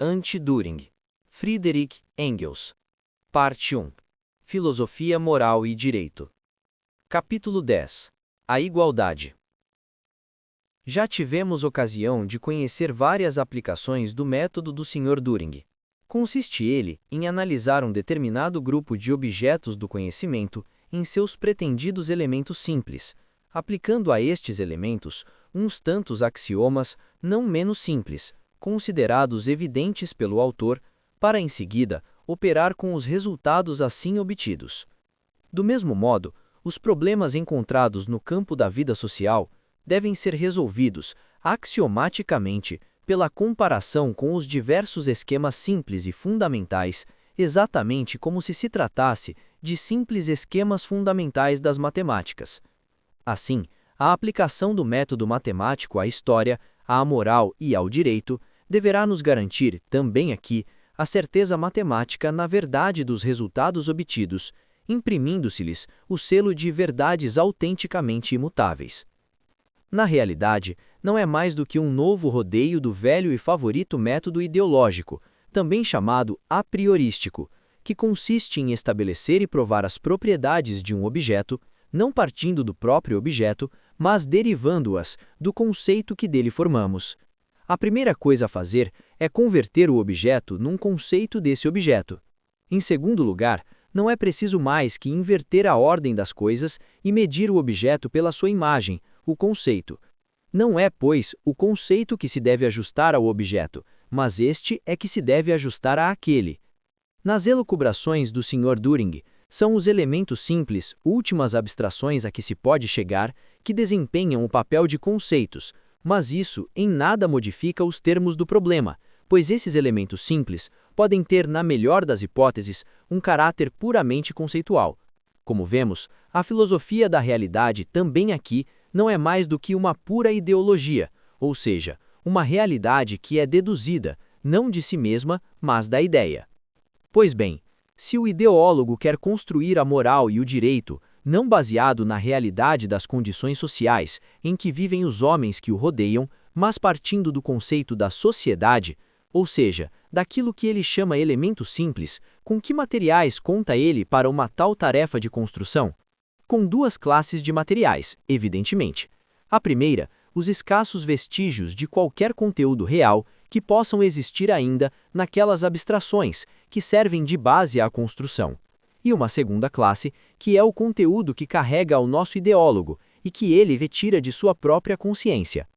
Anti-Düring. Friedrich Engels. Parte 1. Filosofia, Moral e Direito. Capítulo 10. A igualdade. Já tivemos ocasião de conhecer várias aplicações do método do Sr. Düring. Consiste ele em analisar um determinado grupo de objetos do conhecimento em seus pretendidos elementos simples, aplicando a estes elementos uns tantos axiomas não menos simples, considerados evidentes pelo autor, para em seguida operar com os resultados assim obtidos. Do mesmo modo, os problemas encontrados no campo da vida social devem ser resolvidos axiomaticamente pela comparação com os diversos esquemas simples e fundamentais, exatamente como se tratasse de simples esquemas fundamentais das matemáticas. Assim, a aplicação do método matemático à história, à moral e ao direito deverá nos garantir, também aqui, a certeza matemática na verdade dos resultados obtidos, imprimindo-se-lhes o selo de verdades autenticamente imutáveis. Na realidade, não é mais do que um novo rodeio do velho e favorito método ideológico, também chamado a priorístico, que consiste em estabelecer e provar as propriedades de um objeto, não partindo do próprio objeto, mas derivando-as do conceito que dele formamos. A primeira coisa a fazer é converter o objeto num conceito desse objeto. Em segundo lugar, não é preciso mais que inverter a ordem das coisas e medir o objeto pela sua imagem, o conceito. Não é, pois, o conceito que se deve ajustar ao objeto, mas este é que se deve ajustar àquele. Nas elucubrações do Sr. Düring, são os elementos simples, últimas abstrações a que se pode chegar, que desempenham o papel de conceitos, mas isso em nada modifica os termos do problema, pois esses elementos simples podem ter, na melhor das hipóteses, um caráter puramente conceitual. Como vemos, a filosofia da realidade também aqui não é mais do que uma pura ideologia, ou seja, uma realidade que é deduzida, não de si mesma, mas da ideia. Pois bem, se o ideólogo quer construir a moral e o direito, não baseado na realidade das condições sociais em que vivem os homens que o rodeiam, mas partindo do conceito da sociedade, ou seja, daquilo que ele chama elemento simples, com que materiais conta ele para uma tal tarefa de construção? Com duas classes de materiais, evidentemente. A primeira, os escassos vestígios de qualquer conteúdo real que possam existir ainda naquelas abstrações que servem de base à construção. E uma segunda classe, que é o conteúdo que carrega ao nosso ideólogo e que ele retira de sua própria consciência.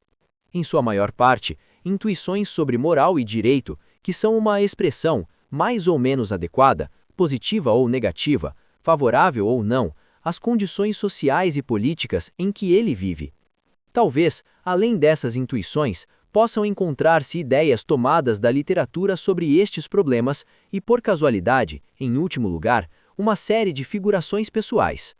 Em sua maior parte, intuições sobre moral e direito, que são uma expressão mais ou menos adequada, positiva ou negativa, favorável ou não, às condições sociais e políticas em que ele vive. Talvez, além dessas intuições, possam encontrar-se ideias tomadas da literatura sobre estes problemas e, por casualidade, em último lugar, uma série de figurações pessoais.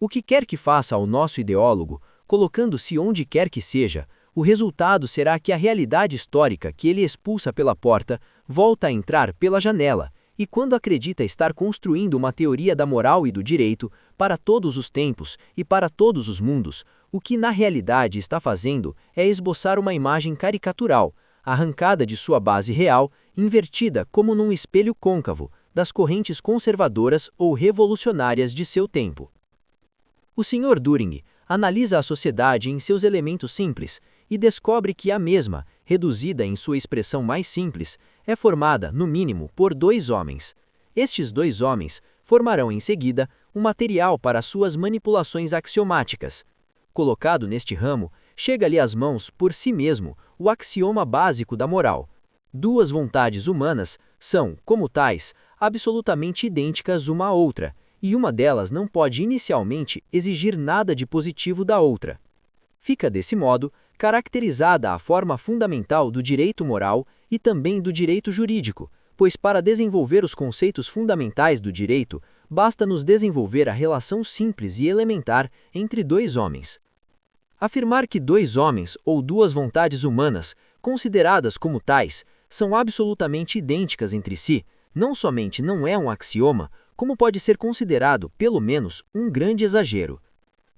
O que quer que faça ao nosso ideólogo, colocando-se onde quer que seja, o resultado será que a realidade histórica que ele expulsa pela porta volta a entrar pela janela, e quando acredita estar construindo uma teoria da moral e do direito para todos os tempos e para todos os mundos, o que na realidade está fazendo é esboçar uma imagem caricatural, arrancada de sua base real, invertida como num espelho côncavo, das correntes conservadoras ou revolucionárias de seu tempo. O Sr. Düring analisa a sociedade em seus elementos simples e descobre que a mesma, reduzida em sua expressão mais simples, é formada, no mínimo, por dois homens. Estes dois homens formarão em seguida um material para suas manipulações axiomáticas. Colocado neste ramo, chega-lhe às mãos, por si mesmo, o axioma básico da moral. Duas vontades humanas são, como tais, absolutamente idênticas uma à outra, e uma delas não pode inicialmente exigir nada de positivo da outra. Fica desse modo caracterizada a forma fundamental do direito moral e também do direito jurídico, pois para desenvolver os conceitos fundamentais do direito, basta-nos desenvolver a relação simples e elementar entre dois homens. Afirmar que dois homens ou duas vontades humanas, consideradas como tais, são absolutamente idênticas entre si, não somente não é um axioma, como pode ser considerado, pelo menos, um grande exagero.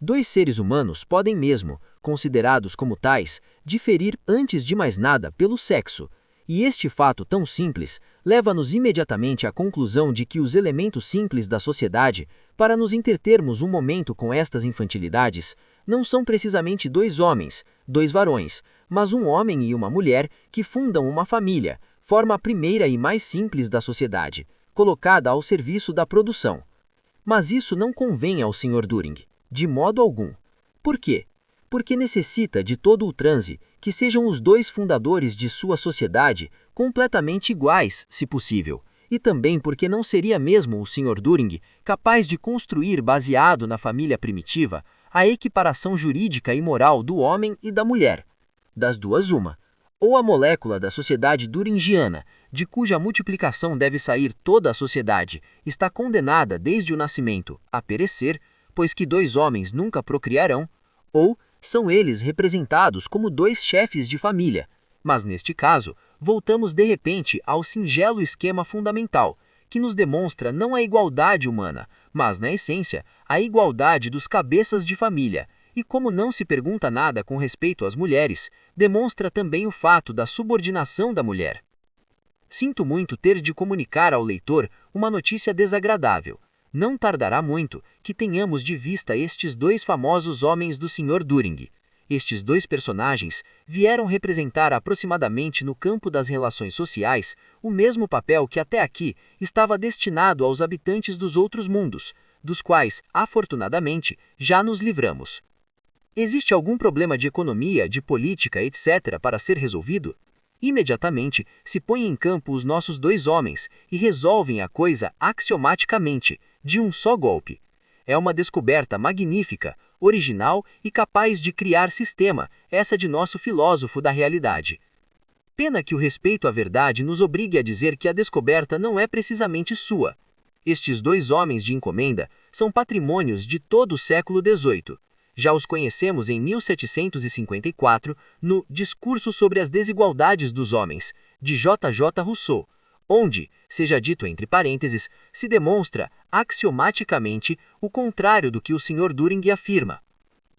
Dois seres humanos podem mesmo, considerados como tais, diferir antes de mais nada pelo sexo, E este fato tão simples leva-nos imediatamente à conclusão de que os elementos simples da sociedade, para nos entretermos um momento com estas infantilidades, não são precisamente dois homens, dois varões, mas um homem e uma mulher que fundam uma família, forma a primeira e mais simples da sociedade, colocada ao serviço da produção. Mas isso não convém ao Sr. Düring, de modo algum. Por quê? Porque necessita de todo o transe que sejam os dois fundadores de sua sociedade completamente iguais, se possível, e também porque não seria mesmo o Sr. Düring capaz de construir, baseado na família primitiva, a equiparação jurídica e moral do homem e da mulher. Das duas, uma. Ou a molécula da sociedade düringiana, de cuja multiplicação deve sair toda a sociedade, está condenada desde o nascimento a perecer, pois que dois homens nunca procriarão, ou são eles representados como dois chefes de família. Mas neste caso, voltamos de repente ao singelo esquema fundamental, que nos demonstra não a igualdade humana, mas, na essência, a igualdade dos cabeças de família, e como não se pergunta nada com respeito às mulheres, demonstra também o fato da subordinação da mulher. Sinto muito ter de comunicar ao leitor uma notícia desagradável. Não tardará muito que tenhamos de vista estes dois famosos homens do Sr. Düring. Estes dois personagens vieram representar aproximadamente no campo das relações sociais o mesmo papel que até aqui estava destinado aos habitantes dos outros mundos, dos quais, afortunadamente, já nos livramos. Existe algum problema de economia, de política, etc., para ser resolvido? Imediatamente se põem em campo os nossos dois homens e resolvem a coisa axiomaticamente, de um só golpe. É uma descoberta magnífica, original e capaz de criar sistema, essa de nosso filósofo da realidade. Pena que o respeito à verdade nos obrigue a dizer que a descoberta não é precisamente sua. Estes dois homens de encomenda são patrimônios de todo o século XVIII. Já os conhecemos em 1754, no Discurso sobre as Desigualdades dos Homens, de J. J. Rousseau, onde, seja dito entre parênteses, se demonstra axiomaticamente o contrário do que o Sr. Düring afirma.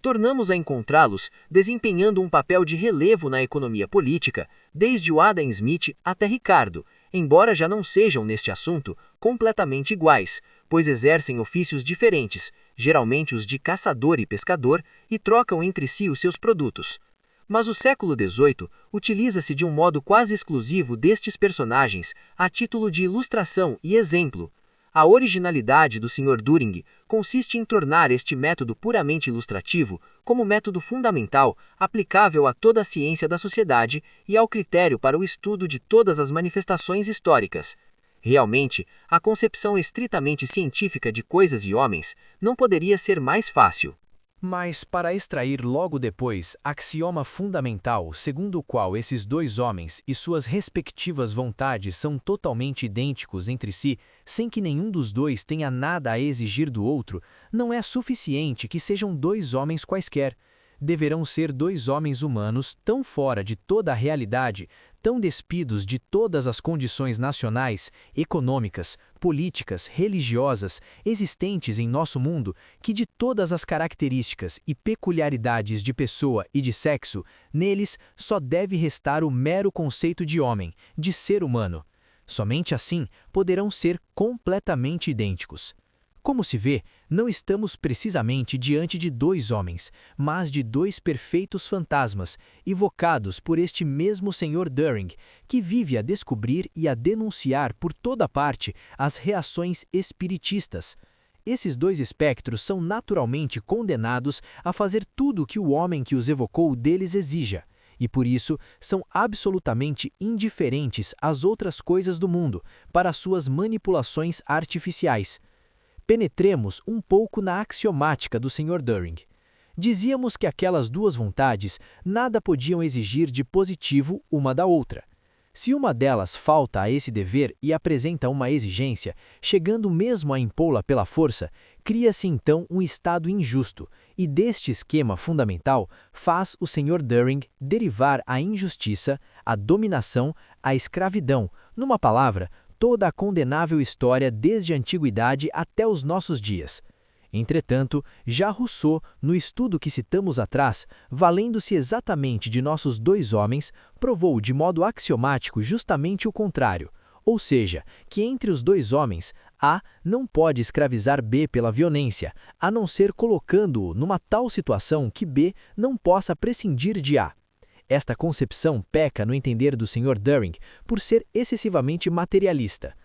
Tornamos a encontrá-los desempenhando um papel de relevo na economia política, desde o Adam Smith até Ricardo, embora já não sejam, neste assunto, completamente iguais, pois exercem ofícios diferentes, geralmente os de caçador e pescador, e trocam entre si os seus produtos. Mas o século XVIII utiliza-se de um modo quase exclusivo destes personagens a título de ilustração e exemplo. A originalidade do Sr. Düring consiste em tornar este método puramente ilustrativo como método fundamental aplicável a toda a ciência da sociedade e ao critério para o estudo de todas as manifestações históricas. Realmente, a concepção estritamente científica de coisas e homens não poderia ser mais fácil. Mas, para extrair logo depois axioma fundamental segundo o qual esses dois homens e suas respectivas vontades são totalmente idênticos entre si, sem que nenhum dos dois tenha nada a exigir do outro, não é suficiente que sejam dois homens quaisquer. Deverão ser dois homens humanos tão fora de toda a realidade, tão despidos de todas as condições nacionais, econômicas, políticas, religiosas existentes em nosso mundo, que de todas as características e peculiaridades de pessoa e de sexo, neles só deve restar o mero conceito de homem, de ser humano. Somente assim poderão ser completamente idênticos. Como se vê, não estamos precisamente diante de dois homens, mas de dois perfeitos fantasmas, evocados por este mesmo Sr. Düring, que vive a descobrir e a denunciar por toda parte as reações espiritistas. Esses dois espectros são naturalmente condenados a fazer tudo o que o homem que os evocou deles exija, e por isso são absolutamente indiferentes às outras coisas do mundo, para suas manipulações artificiais. Penetremos um pouco na axiomática do Sr. Düring. Dizíamos que aquelas duas vontades nada podiam exigir de positivo uma da outra. Se uma delas falta a esse dever e apresenta uma exigência, chegando mesmo a impô-la pela força, cria-se então um estado injusto, e deste esquema fundamental faz o Sr. Düring derivar a injustiça, a dominação, a escravidão, numa palavra, toda a condenável história desde a antiguidade até os nossos dias. Entretanto, já Rousseau, no estudo que citamos atrás, valendo-se exatamente de nossos dois homens, provou de modo axiomático justamente o contrário, ou seja, que entre os dois homens, A não pode escravizar B pela violência, a não ser colocando-o numa tal situação que B não possa prescindir de A. Esta concepção peca no entender do Sr. Düring por ser excessivamente materialista.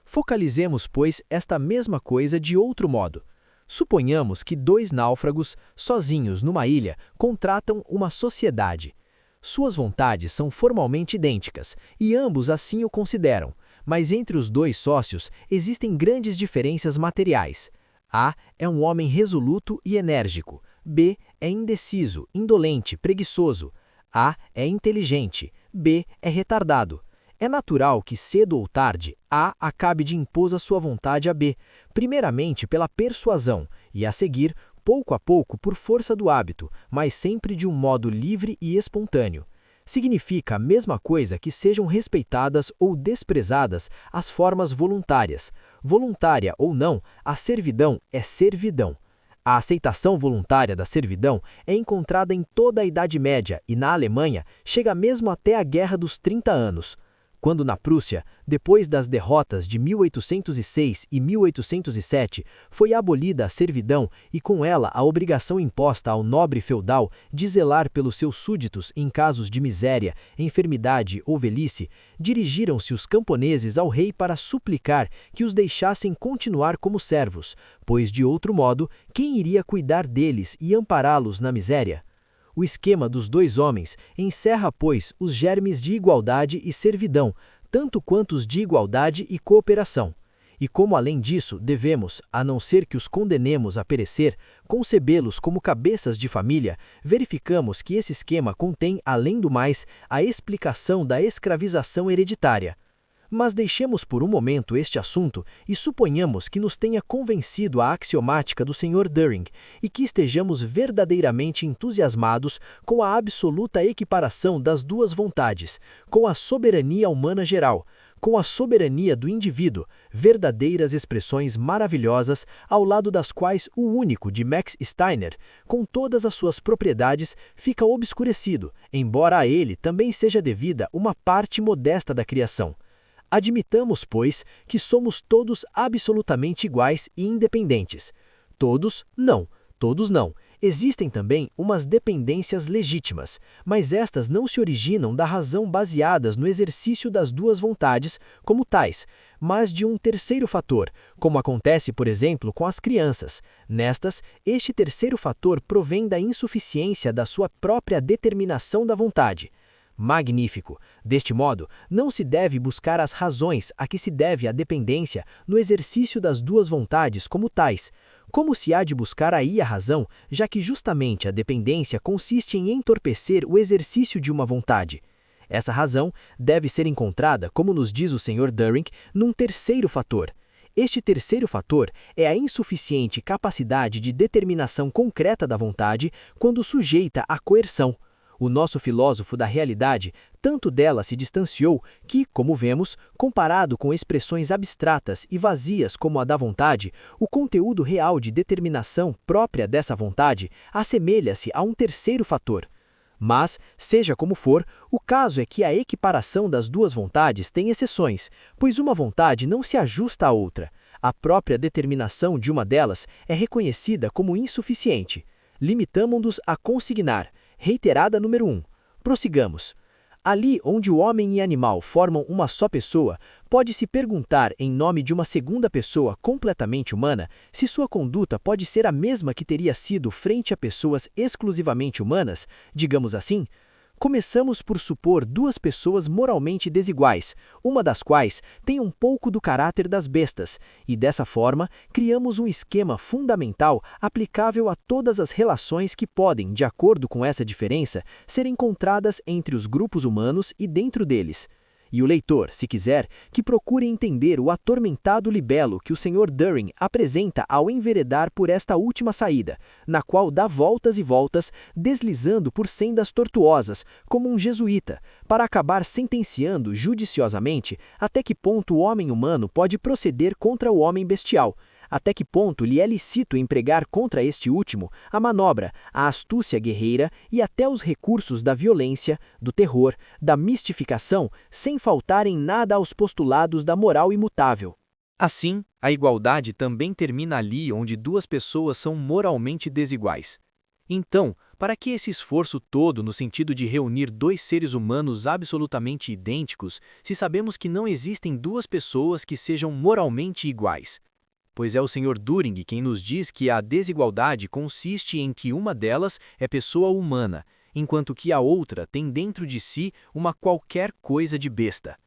Focalizemos, pois, esta mesma coisa de outro modo. Suponhamos que dois náufragos, sozinhos numa ilha, contratam uma sociedade. Suas vontades são formalmente idênticas, e ambos assim o consideram, mas entre os dois sócios existem grandes diferenças materiais. A é um homem resoluto e enérgico, B é indeciso, indolente, preguiçoso. A é inteligente, B é retardado. É natural que, cedo ou tarde, A acabe de impor a sua vontade a B, primeiramente pela persuasão e, a seguir, pouco a pouco por força do hábito, mas sempre de um modo livre e espontâneo. Significa a mesma coisa que sejam respeitadas ou desprezadas as formas voluntárias. Voluntária ou não, a servidão é servidão. A aceitação voluntária da servidão é encontrada em toda a Idade Média e, na Alemanha, chega mesmo até a Guerra dos 30 Anos. Quando na Prússia, depois das derrotas de 1806 e 1807, foi abolida a servidão e com ela a obrigação imposta ao nobre feudal de zelar pelos seus súditos em casos de miséria, enfermidade ou velhice, dirigiram-se os camponeses ao rei para suplicar que os deixassem continuar como servos, pois de outro modo, quem iria cuidar deles e ampará-los na miséria? O esquema dos dois homens encerra, pois, os germes de igualdade e servidão, tanto quanto os de igualdade e cooperação. E como além disso devemos, a não ser que os condenemos a perecer, concebê-los como cabeças de família, verificamos que esse esquema contém, além do mais, a explicação da escravização hereditária. Mas deixemos por um momento este assunto e suponhamos que nos tenha convencido a axiomática do Sr. Düring e que estejamos verdadeiramente entusiasmados com a absoluta equiparação das duas vontades, com a soberania humana geral, com a soberania do indivíduo, verdadeiras expressões maravilhosas ao lado das quais o único de Max Steiner, com todas as suas propriedades, fica obscurecido, embora a ele também seja devida uma parte modesta da criação. Admitamos, pois, que somos todos absolutamente iguais e independentes. Todos, não. Todos não. Existem também umas dependências legítimas, mas estas não se originam da razão baseadas no exercício das duas vontades como tais, mas de um terceiro fator, como acontece, por exemplo, com as crianças. Nestas, este terceiro fator provém da insuficiência da sua própria determinação da vontade. Magnífico! Deste modo, não se deve buscar as razões a que se deve a dependência no exercício das duas vontades como tais. Como se há de buscar aí a razão, já que justamente a dependência consiste em entorpecer o exercício de uma vontade? Essa razão deve ser encontrada, como nos diz o Sr. Düring, num terceiro fator. Este terceiro fator é a insuficiente capacidade de determinação concreta da vontade quando sujeita à coerção. O nosso filósofo da realidade tanto dela se distanciou que, como vemos, comparado com expressões abstratas e vazias como a da vontade, o conteúdo real de determinação própria dessa vontade assemelha-se a um terceiro fator. Mas, seja como for, o caso é que a equiparação das duas vontades tem exceções, pois uma vontade não se ajusta à outra. A própria determinação de uma delas é reconhecida como insuficiente. Limitamo-nos a consignar. Reiterada número 1. Prossigamos. Ali onde o homem e animal formam uma só pessoa, pode-se perguntar em nome de uma segunda pessoa completamente humana se sua conduta pode ser a mesma que teria sido frente a pessoas exclusivamente humanas, digamos assim? Começamos por supor duas pessoas moralmente desiguais, uma das quais tem um pouco do caráter das bestas, e dessa forma criamos um esquema fundamental aplicável a todas as relações que podem, de acordo com essa diferença, ser encontradas entre os grupos humanos e dentro deles. E o leitor, se quiser, que procure entender o atormentado libelo que o Sr. Düring apresenta ao enveredar por esta última saída, na qual dá voltas e voltas, deslizando por sendas tortuosas, como um jesuíta, para acabar sentenciando judiciosamente até que ponto o homem humano pode proceder contra o homem bestial, até que ponto lhe é lícito empregar contra este último a manobra, a astúcia guerreira e até os recursos da violência, do terror, da mistificação, sem faltarem nada aos postulados da moral imutável. Assim, a igualdade também termina ali onde duas pessoas são moralmente desiguais. Então, para que esse esforço todo no sentido de reunir dois seres humanos absolutamente idênticos, se sabemos que não existem duas pessoas que sejam moralmente iguais? Pois é o Sr. Turing quem nos diz que a desigualdade consiste em que uma delas é pessoa humana, enquanto que a outra tem dentro de si uma qualquer coisa de besta.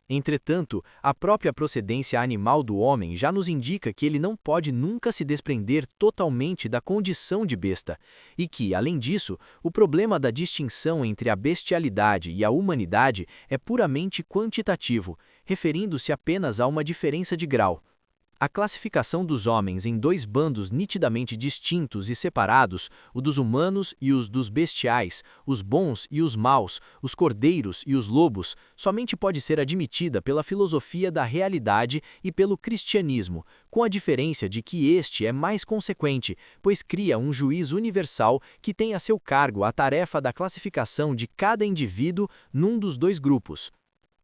Entretanto, a própria procedência animal do homem já nos indica que ele não pode nunca se desprender totalmente da condição de besta, e que, além disso, o problema da distinção entre a bestialidade e a humanidade é puramente quantitativo, referindo-se apenas a uma diferença de grau. A classificação dos homens em dois bandos nitidamente distintos e separados, o dos humanos e os dos bestiais, os bons e os maus, os cordeiros e os lobos, somente pode ser admitida pela filosofia da realidade e pelo cristianismo, com a diferença de que este é mais consequente, pois cria um juiz universal que tem a seu cargo a tarefa da classificação de cada indivíduo num dos dois grupos.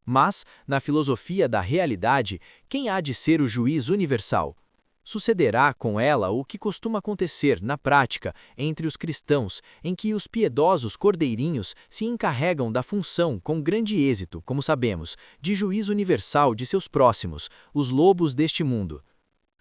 Mas, na filosofia da realidade, quem há de ser o juiz universal? Sucederá com ela o que costuma acontecer, na prática, entre os cristãos, em que os piedosos cordeirinhos se encarregam da função com grande êxito, como sabemos, de juiz universal de seus próximos, os lobos deste mundo.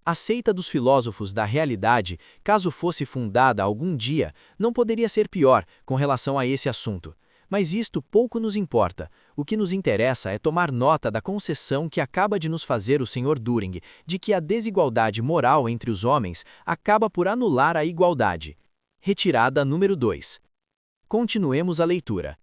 A seita dos filósofos da realidade, caso fosse fundada algum dia, não poderia ser pior com relação a esse assunto. Mas isto pouco nos importa. O que nos interessa é tomar nota da concessão que acaba de nos fazer o Sr. Turing, de que a desigualdade moral entre os homens acaba por anular a igualdade. Retirada número 2. Continuemos a leitura.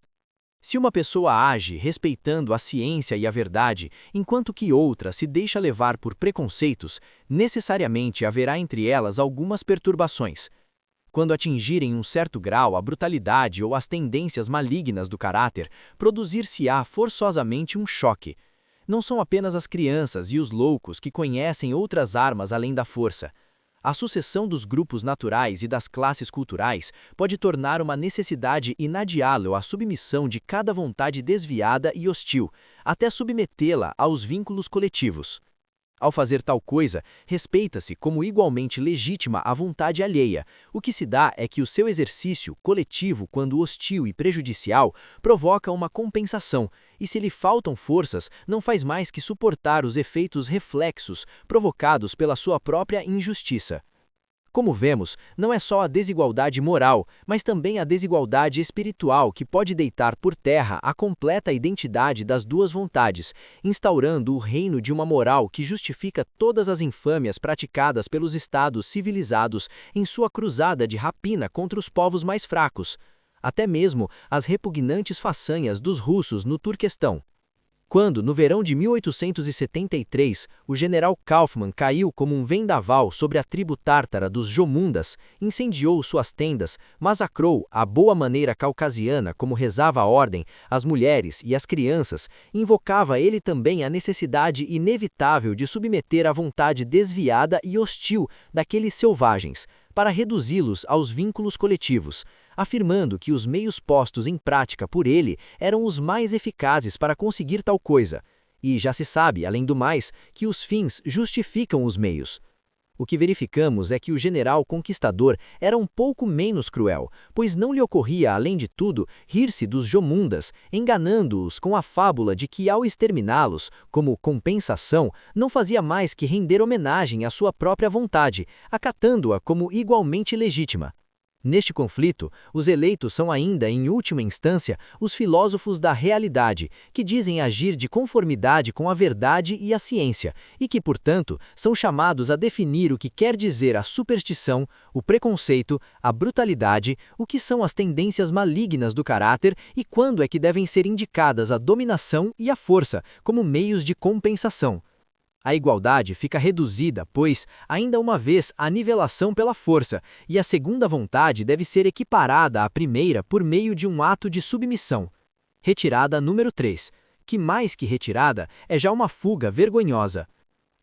Se uma pessoa age respeitando a ciência e a verdade, enquanto que outra se deixa levar por preconceitos, necessariamente haverá entre elas algumas perturbações. Quando atingirem um certo grau a brutalidade ou as tendências malignas do caráter, produzir-se-á forçosamente um choque. Não são apenas as crianças e os loucos que conhecem outras armas além da força. A sucessão dos grupos naturais e das classes culturais pode tornar uma necessidade inadiável a submissão de cada vontade desviada e hostil, até submetê-la aos vínculos coletivos. Ao fazer tal coisa, respeita-se como igualmente legítima a vontade alheia. O que se dá é que o seu exercício, coletivo quando hostil e prejudicial, provoca uma compensação, e se lhe faltam forças, não faz mais que suportar os efeitos reflexos provocados pela sua própria injustiça. Como vemos, não é só a desigualdade moral, mas também a desigualdade espiritual que pode deitar por terra a completa identidade das duas vontades, instaurando o reino de uma moral que justifica todas as infâmias praticadas pelos estados civilizados em sua cruzada de rapina contra os povos mais fracos, até mesmo as repugnantes façanhas dos russos no Turquestão. Quando, no verão de 1873, o general Kaufmann caiu como um vendaval sobre a tribo tártara dos Jomundas, incendiou suas tendas, massacrou, à boa maneira caucasiana como rezava a ordem, as mulheres e as crianças, invocava ele também a necessidade inevitável de submeter a vontade desviada e hostil daqueles selvagens, para reduzi-los aos vínculos coletivos, afirmando que os meios postos em prática por ele eram os mais eficazes para conseguir tal coisa, e já se sabe, além do mais, que os fins justificam os meios. O que verificamos é que o general conquistador era um pouco menos cruel, pois não lhe ocorria, além de tudo, rir-se dos Jomundas, enganando-os com a fábula de que, ao exterminá-los, como compensação, não fazia mais que render homenagem à sua própria vontade, acatando-a como igualmente legítima. Neste conflito, os eleitos são ainda, em última instância, os filósofos da realidade, que dizem agir de conformidade com a verdade e a ciência, e que, portanto, são chamados a definir o que quer dizer a superstição, o preconceito, a brutalidade, o que são as tendências malignas do caráter e quando é que devem ser indicadas a dominação e a força como meios de compensação. A igualdade fica reduzida, pois, ainda uma vez, à nivelação pela força, e a segunda vontade deve ser equiparada à primeira por meio de um ato de submissão. Retirada número 3, que mais que retirada, é já uma fuga vergonhosa.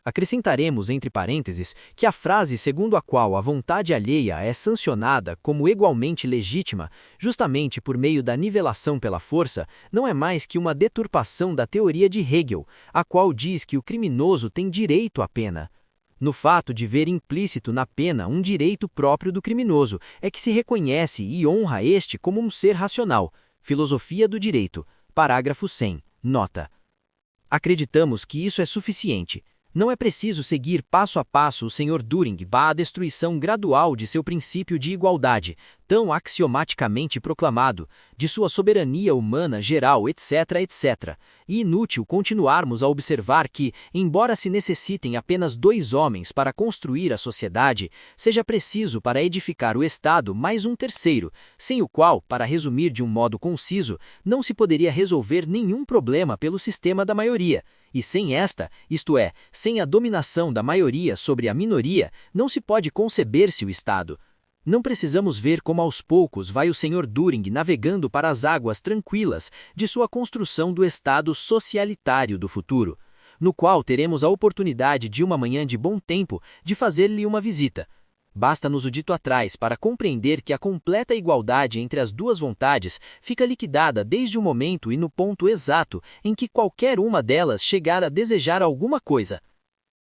Acrescentaremos entre parênteses que a frase segundo a qual a vontade alheia é sancionada como igualmente legítima, justamente por meio da nivelação pela força, não é mais que uma deturpação da teoria de Hegel, a qual diz que o criminoso tem direito à pena. No fato de ver implícito na pena um direito próprio do criminoso, é que se reconhece e honra este como um ser racional. Filosofia do Direito, parágrafo 100, nota. Acreditamos que isso é suficiente. Não é preciso seguir passo a passo o Sr. Düring à destruição gradual de seu princípio de igualdade, tão axiomaticamente proclamado, de sua soberania humana geral, etc., etc. E inútil continuarmos a observar que, embora se necessitem apenas 2 homens para construir a sociedade, seja preciso para edificar o Estado mais um terceiro, sem o qual, para resumir de um modo conciso, não se poderia resolver nenhum problema pelo sistema da maioria. E sem esta, isto é, sem a dominação da maioria sobre a minoria, não se pode conceber-se o Estado. Não precisamos ver como aos poucos vai o Sr. Düring navegando para as águas tranquilas de sua construção do Estado socialitário do futuro, no qual teremos a oportunidade de uma manhã de bom tempo de fazer-lhe uma visita. Basta-nos o dito atrás para compreender que a completa igualdade entre as duas vontades fica liquidada desde o momento e no ponto exato em que qualquer uma delas chegar a desejar alguma coisa.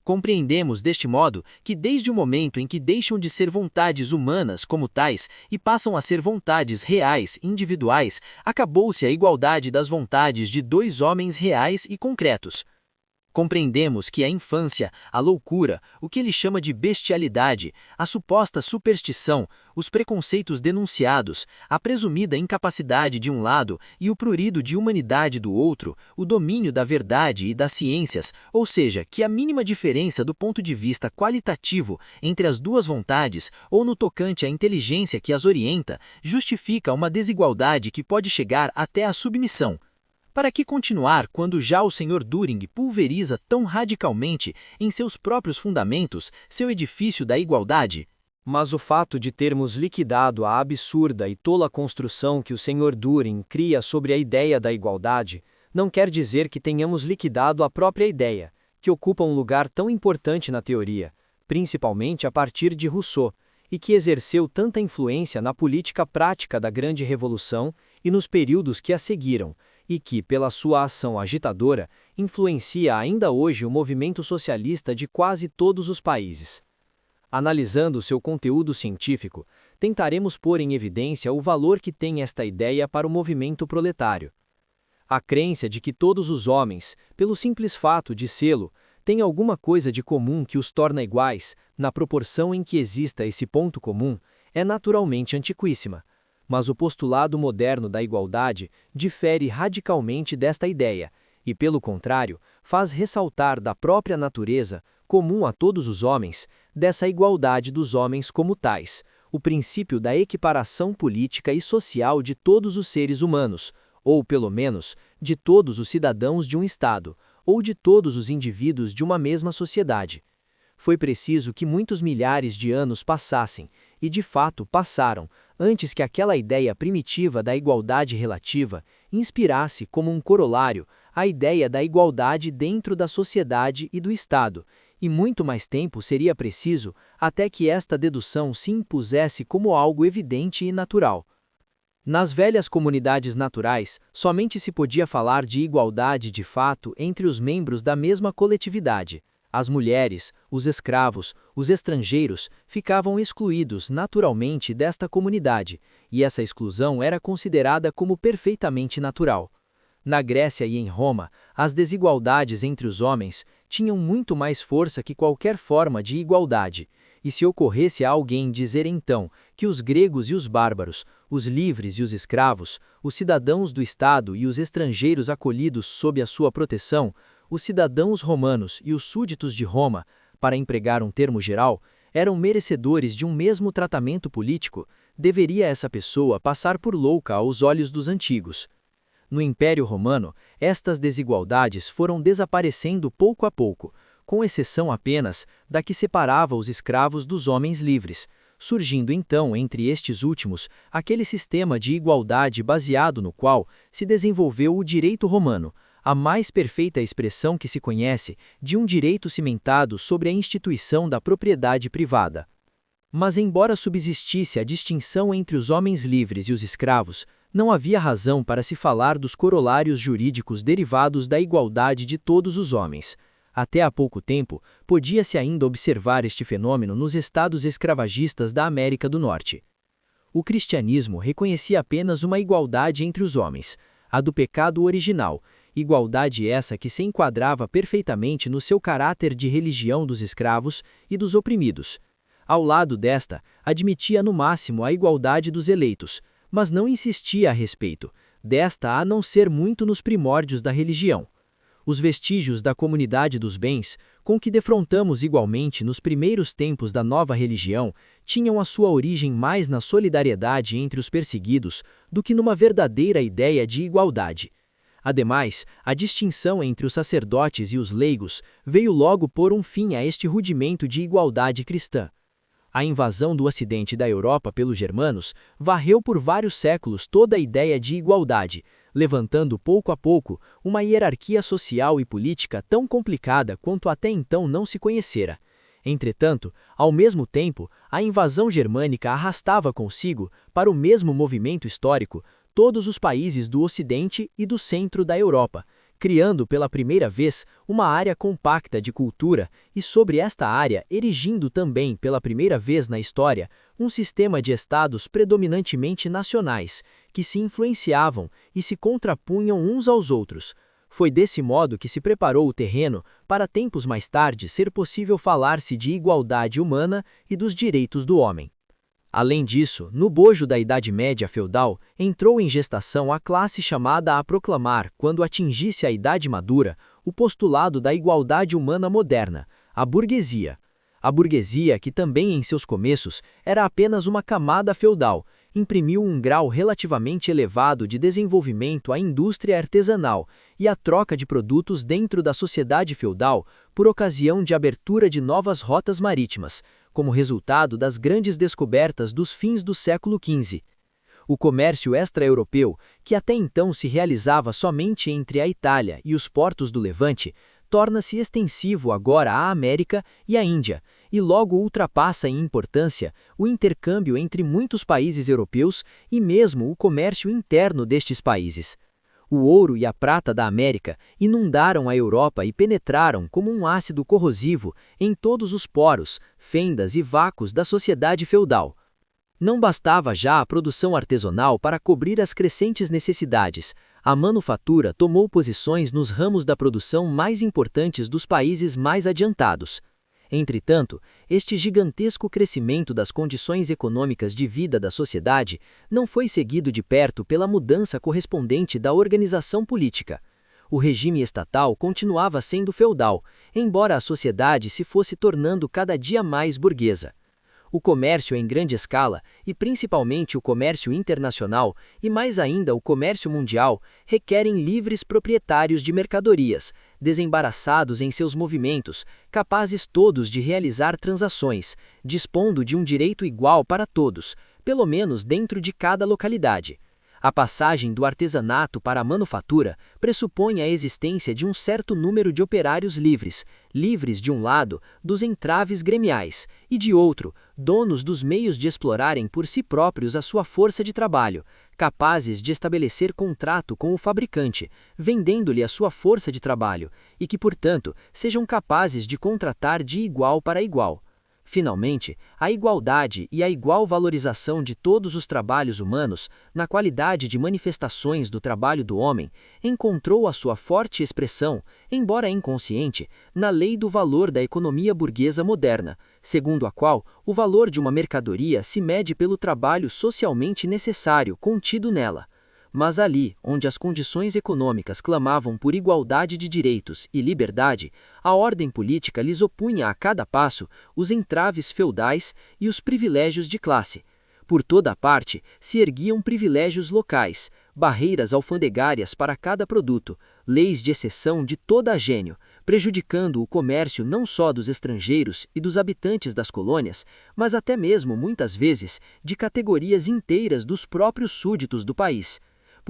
Compreendemos deste modo que desde o momento em que deixam de ser vontades humanas como tais e passam a ser vontades reais, individuais, acabou-se a igualdade das vontades de 2 homens reais e concretos. Compreendemos que a infância, a loucura, o que ele chama de bestialidade, a suposta superstição, os preconceitos denunciados, a presumida incapacidade de um lado e o prurido de humanidade do outro, o domínio da verdade e das ciências, ou seja, que a mínima diferença do ponto de vista qualitativo entre as duas vontades ou no tocante à inteligência que as orienta, justifica uma desigualdade que pode chegar até à submissão. Para que continuar quando já o Sr. Düring pulveriza tão radicalmente em seus próprios fundamentos seu edifício da igualdade? Mas o fato de termos liquidado a absurda e tola construção que o Sr. Düring cria sobre a ideia da igualdade, não quer dizer que tenhamos liquidado a própria ideia, que ocupa um lugar tão importante na teoria, principalmente a partir de Rousseau, e que exerceu tanta influência na política prática da Grande Revolução e nos períodos que a seguiram, e que, pela sua ação agitadora, influencia ainda hoje o movimento socialista de quase todos os países. Analisando seu conteúdo científico, tentaremos pôr em evidência o valor que tem esta ideia para o movimento proletário. A crença de que todos os homens, pelo simples fato de sê-lo, têm alguma coisa de comum que os torna iguais, na proporção em que exista esse ponto comum, é naturalmente antiquíssima. Mas o postulado moderno da igualdade difere radicalmente desta ideia, e, pelo contrário, faz ressaltar da própria natureza, comum a todos os homens, dessa igualdade dos homens como tais, o princípio da equiparação política e social de todos os seres humanos, ou, pelo menos, de todos os cidadãos de um Estado, ou de todos os indivíduos de uma mesma sociedade. Foi preciso que muitos milhares de anos passassem, e de fato passaram, antes que aquela ideia primitiva da igualdade relativa inspirasse como um corolário a ideia da igualdade dentro da sociedade e do Estado, e muito mais tempo seria preciso até que esta dedução se impusesse como algo evidente e natural. Nas velhas comunidades naturais, somente se podia falar de igualdade de fato entre os membros da mesma coletividade. As mulheres, os escravos, os estrangeiros ficavam excluídos naturalmente desta comunidade, e essa exclusão era considerada como perfeitamente natural. Na Grécia e em Roma, as desigualdades entre os homens tinham muito mais força que qualquer forma de igualdade, e se ocorresse a alguém dizer então que os gregos e os bárbaros, os livres e os escravos, os cidadãos do Estado e os estrangeiros acolhidos sob a sua proteção, os cidadãos romanos e os súditos de Roma, para empregar um termo geral, eram merecedores de um mesmo tratamento político, deveria essa pessoa passar por louca aos olhos dos antigos. No Império Romano, estas desigualdades foram desaparecendo pouco a pouco, com exceção apenas da que separava os escravos dos homens livres, surgindo então entre estes últimos aquele sistema de igualdade baseado no qual se desenvolveu o direito romano, a mais perfeita expressão que se conhece de um direito cimentado sobre a instituição da propriedade privada. Mas, embora subsistisse a distinção entre os homens livres e os escravos, não havia razão para se falar dos corolários jurídicos derivados da igualdade de todos os homens. Até há pouco tempo, podia-se ainda observar este fenômeno nos estados escravagistas da América do Norte. O cristianismo reconhecia apenas uma igualdade entre os homens, a do pecado original, igualdade essa que se enquadrava perfeitamente no seu caráter de religião dos escravos e dos oprimidos. Ao lado desta, admitia no máximo a igualdade dos eleitos, mas não insistia a respeito desta a não ser muito nos primórdios da religião. Os vestígios da comunidade dos bens, com que defrontamos igualmente nos primeiros tempos da nova religião, tinham a sua origem mais na solidariedade entre os perseguidos do que numa verdadeira ideia de igualdade. Ademais, a distinção entre os sacerdotes e os leigos veio logo pôr um fim a este rudimento de igualdade cristã. A invasão do ocidente da Europa pelos germanos varreu por vários séculos toda a ideia de igualdade, levantando pouco a pouco uma hierarquia social e política tão complicada quanto até então não se conhecera. Entretanto, ao mesmo tempo, a invasão germânica arrastava consigo, para o mesmo movimento histórico, todos os países do Ocidente e do centro da Europa, criando pela primeira vez uma área compacta de cultura e sobre esta área erigindo também pela primeira vez na história um sistema de estados predominantemente nacionais, que se influenciavam e se contrapunham uns aos outros. Foi desse modo que se preparou o terreno para tempos mais tarde ser possível falar-se de igualdade humana e dos direitos do homem. Além disso, no bojo da Idade Média feudal, entrou em gestação a classe chamada a proclamar, quando atingisse a idade madura, o postulado da igualdade humana moderna, a burguesia. A burguesia, que também em seus começos era apenas uma camada feudal, imprimiu um grau relativamente elevado de desenvolvimento à indústria artesanal e à troca de produtos dentro da sociedade feudal por ocasião de abertura de novas rotas marítimas, como resultado das grandes descobertas dos fins do século XV. O comércio extra-europeu, que até então se realizava somente entre a Itália e os portos do Levante, torna-se extensivo agora à América e à Índia, e logo ultrapassa em importância o intercâmbio entre muitos países europeus e mesmo o comércio interno destes países. O ouro e a prata da América inundaram a Europa e penetraram como um ácido corrosivo em todos os poros, fendas e vácuos da sociedade feudal. Não bastava já a produção artesanal para cobrir as crescentes necessidades. A manufatura tomou posições nos ramos da produção mais importantes dos países mais adiantados. Entretanto, este gigantesco crescimento das condições econômicas de vida da sociedade não foi seguido de perto pela mudança correspondente da organização política. O regime estatal continuava sendo feudal, embora a sociedade se fosse tornando cada dia mais burguesa. O comércio em grande escala, e principalmente o comércio internacional, e mais ainda o comércio mundial, requerem livres proprietários de mercadorias, desembaraçados em seus movimentos, capazes todos de realizar transações, dispondo de um direito igual para todos, pelo menos dentro de cada localidade. A passagem do artesanato para a manufatura pressupõe a existência de um certo número de operários livres, livres de um lado dos entraves gremiais, e de outro, donos dos meios de explorarem por si próprios a sua força de trabalho, capazes de estabelecer contrato com o fabricante, vendendo-lhe a sua força de trabalho, e que, portanto, sejam capazes de contratar de igual para igual. Finalmente, a igualdade e a igual valorização de todos os trabalhos humanos, na qualidade de manifestações do trabalho do homem, encontrou a sua forte expressão, embora inconsciente, na lei do valor da economia burguesa moderna, segundo a qual o valor de uma mercadoria se mede pelo trabalho socialmente necessário contido nela. Mas ali, onde as condições econômicas clamavam por igualdade de direitos e liberdade, a ordem política lhes opunha a cada passo os entraves feudais e os privilégios de classe. Por toda a parte se erguiam privilégios locais, barreiras alfandegárias para cada produto, leis de exceção de toda a gênio, prejudicando o comércio não só dos estrangeiros e dos habitantes das colônias, mas até mesmo, muitas vezes, de categorias inteiras dos próprios súditos do país.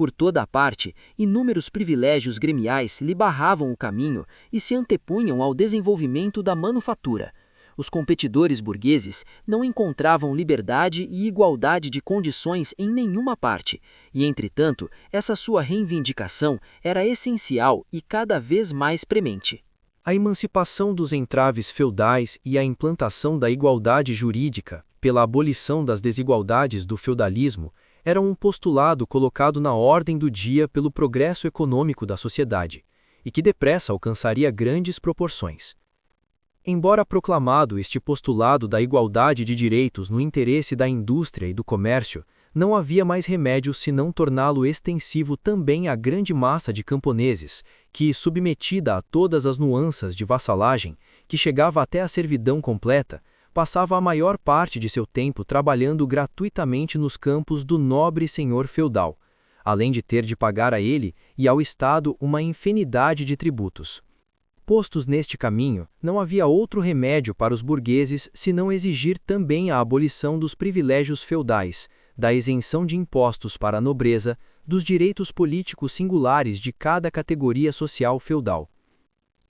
Por toda a parte, inúmeros privilégios gremiais lhe barravam o caminho e se antepunham ao desenvolvimento da manufatura. Os competidores burgueses não encontravam liberdade e igualdade de condições em nenhuma parte, e, entretanto, essa sua reivindicação era essencial e cada vez mais premente. A emancipação dos entraves feudais e a implantação da igualdade jurídica, pela abolição das desigualdades do feudalismo, era um postulado colocado na ordem do dia pelo progresso econômico da sociedade, e que depressa alcançaria grandes proporções. Embora proclamado este postulado da igualdade de direitos no interesse da indústria e do comércio, não havia mais remédio senão torná-lo extensivo também à grande massa de camponeses, que, submetida a todas as nuanças de vassalagem, que chegava até a servidão completa, passava a maior parte de seu tempo trabalhando gratuitamente nos campos do nobre senhor feudal, além de ter de pagar a ele e ao Estado uma infinidade de tributos. Postos neste caminho, não havia outro remédio para os burgueses senão exigir também a abolição dos privilégios feudais, da isenção de impostos para a nobreza, dos direitos políticos singulares de cada categoria social feudal.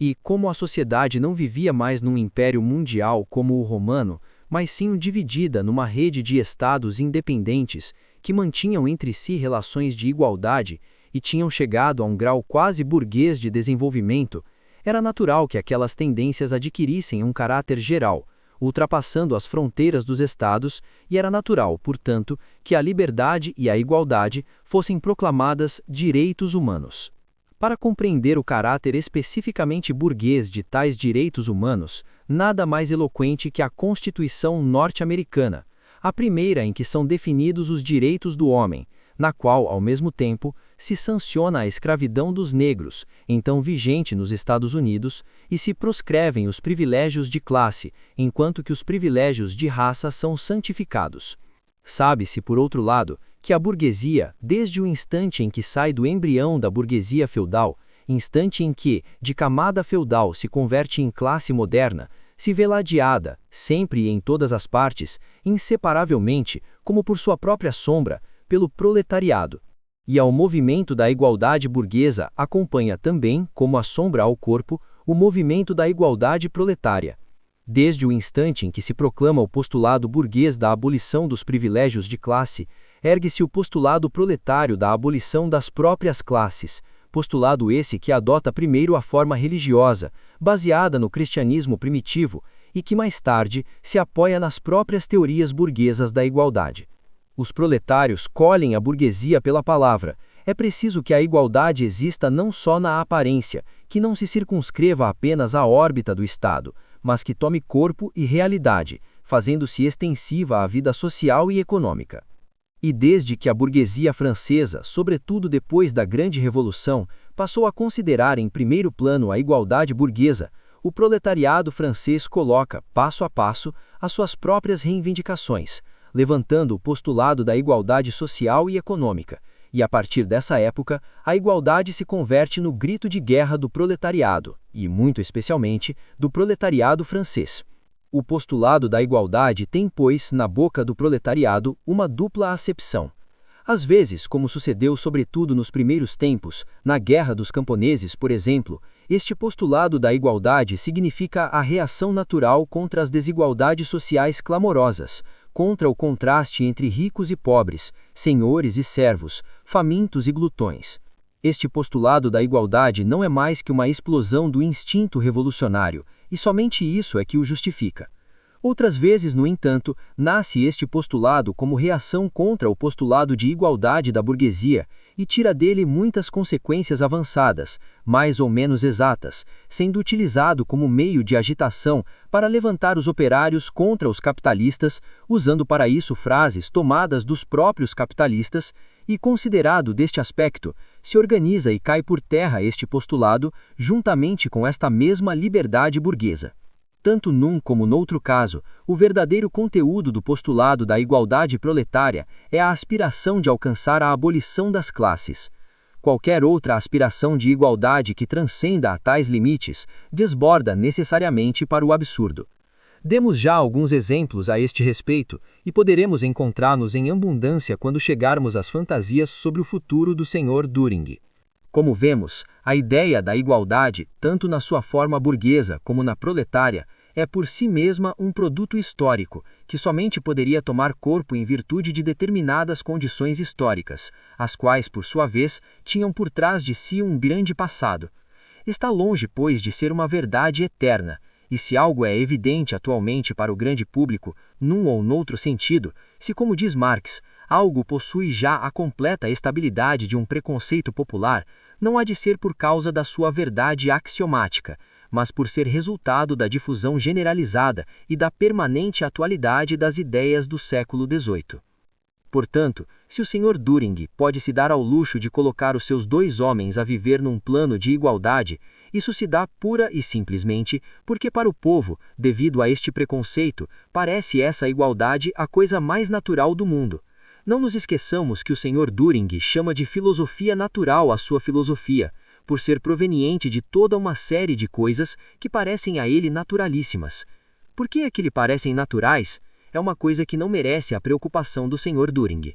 E, como a sociedade não vivia mais num império mundial como o romano, mas sim dividida numa rede de estados independentes que mantinham entre si relações de igualdade e tinham chegado a um grau quase burguês de desenvolvimento, era natural que aquelas tendências adquirissem um caráter geral, ultrapassando as fronteiras dos estados, e era natural, portanto, que a liberdade e a igualdade fossem proclamadas direitos humanos. Para compreender o caráter especificamente burguês de tais direitos humanos, nada mais eloquente que a Constituição norte-americana, a primeira em que são definidos os direitos do homem, na qual, ao mesmo tempo, se sanciona a escravidão dos negros, então vigente nos Estados Unidos, e se proscrevem os privilégios de classe, enquanto que os privilégios de raça são santificados. Sabe-se, por outro lado, que a burguesia, desde o instante em que sai do embrião da burguesia feudal, instante em que, de camada feudal, se converte em classe moderna, se vê ladeada, sempre e em todas as partes, inseparavelmente, como por sua própria sombra, pelo proletariado. E ao movimento da igualdade burguesa acompanha também, como a sombra ao corpo, o movimento da igualdade proletária. Desde o instante em que se proclama o postulado burguês da abolição dos privilégios de classe, ergue-se o postulado proletário da abolição das próprias classes, postulado esse que adota primeiro a forma religiosa, baseada no cristianismo primitivo, e que mais tarde se apoia nas próprias teorias burguesas da igualdade. Os proletários colhem a burguesia pela palavra. É preciso que a igualdade exista não só na aparência, que não se circunscreva apenas à órbita do Estado, mas que tome corpo e realidade, fazendo-se extensiva à vida social e econômica. E desde que a burguesia francesa, sobretudo depois da Grande Revolução, passou a considerar em primeiro plano a igualdade burguesa, o proletariado francês coloca, passo a passo, as suas próprias reivindicações, levantando o postulado da igualdade social e econômica, e a partir dessa época, a igualdade se converte no grito de guerra do proletariado, e muito especialmente, do proletariado francês. O postulado da igualdade tem, pois, na boca do proletariado, uma dupla acepção. Às vezes, como sucedeu sobretudo nos primeiros tempos, na Guerra dos Camponeses, por exemplo, este postulado da igualdade significa a reação natural contra as desigualdades sociais clamorosas, contra o contraste entre ricos e pobres, senhores e servos, famintos e glutões. Este postulado da igualdade não é mais que uma explosão do instinto revolucionário, e somente isso é que o justifica. Outras vezes, no entanto, nasce este postulado como reação contra o postulado de igualdade da burguesia e tira dele muitas consequências avançadas, mais ou menos exatas, sendo utilizado como meio de agitação para levantar os operários contra os capitalistas, usando para isso frases tomadas dos próprios capitalistas, e considerado deste aspecto, se organiza e cai por terra este postulado juntamente com esta mesma liberdade burguesa. Tanto num como noutro caso, o verdadeiro conteúdo do postulado da igualdade proletária é a aspiração de alcançar a abolição das classes. Qualquer outra aspiração de igualdade que transcenda a tais limites desborda necessariamente para o absurdo. Demos já alguns exemplos a este respeito e poderemos encontrar-nos em abundância quando chegarmos às fantasias sobre o futuro do Sr. Düring. Como vemos, a ideia da igualdade, tanto na sua forma burguesa como na proletária, é por si mesma um produto histórico, que somente poderia tomar corpo em virtude de determinadas condições históricas, as quais, por sua vez, tinham por trás de si um grande passado. Está longe, pois, de ser uma verdade eterna, e se algo é evidente atualmente para o grande público, num ou noutro sentido, se, como diz Marx, algo possui já a completa estabilidade de um preconceito popular, não há de ser por causa da sua verdade axiomática, mas por ser resultado da difusão generalizada e da permanente atualidade das ideias do século XVIII. Portanto, se o Sr. Düring pode se dar ao luxo de colocar os seus dois homens a viver num plano de igualdade, isso se dá pura e simplesmente porque para o povo, devido a este preconceito, parece essa igualdade a coisa mais natural do mundo. Não nos esqueçamos que o Sr. Düring chama de filosofia natural a sua filosofia, por ser proveniente de toda uma série de coisas que parecem a ele naturalíssimas. Por que é que lhe parecem naturais? É uma coisa que não merece a preocupação do Sr. Düring.